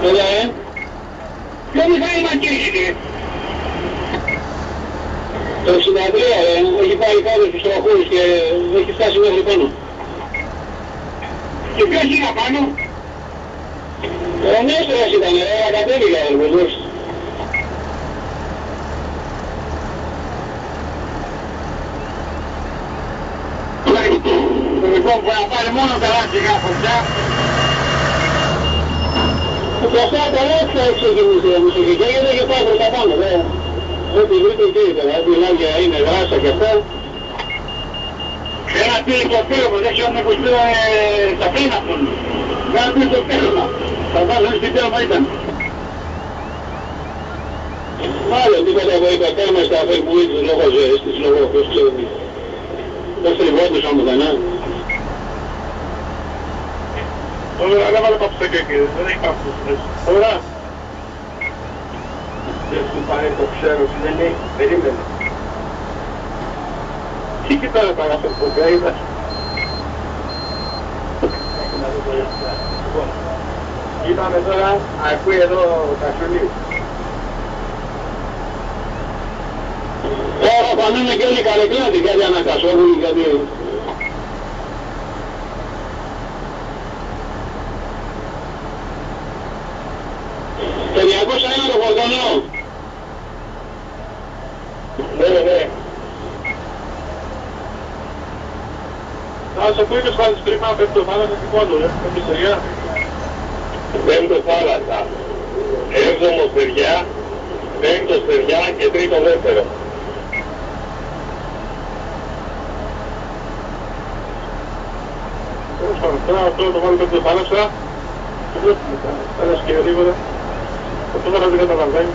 Έλα, ποιο μηχάνημα κίνηση? Το 63, έχει πάρει κάτω στους τροχούς και έχει φτάσει μέχρι πάνω. Και ποιος είναι απάνω? Ο Νέστρας ήταν, κατέβηκα ο Βελούς. Λοιπόν, που να πάρει μόνο τα λάστιχα φωτιά. Και αυτά τα λάστιχα έχει ξεκινήσει η μουσική και γιατί έχει πάει προς τα πάνω, δε. Ό,τι βρείτε εκεί τώρα, ό,τι λάγια είναι γράσα και αυτά. Ένα πύλικο πύλικο, δεν ξέρω μήπως πήραν τα πίνα αυτόν. Ένα πύλικο πύλικο. Θα βάλω στην πύλικο ήταν. Μάλλον τίποτα που είπα, κάμε στα αφές που ήρθες λόγω ζωής της, λόγω ποιος ξέρει. Δεν στριβόντουσαν πουθενά. Τώρα δεν βάλω παψέκια εκεί, δεν έχει παψέκια. Τώρα. Δεν σου πάρει το ξέρω, δεν έχει, περίμενε. Τι κοιτάνε πάρα αυτό που είδα. Λοιπόν, είπαμε τώρα, ακούει εδώ τα σουλή. Τώρα πανούμε και όλοι καρεκλάτι, κάτι ανακασόρουν, κάτι... Το 201 το φορτωνό. Ναι. Θα σε ακούει και σπάνεις πρίμα, πέμπτο θάλασσα και πόντο, πέμπτο στεριά. Πέμπτο θάλασσα, έβδομο στεριά, πέμπτο στεριά και τρίτο δεύτερο. Τώρα αυτό το βάλω πέμπτο θάλασσα και βλέπουμε τα θάλασσα και γρήγορα. Αυτό θα δεν καταλαβαίνει.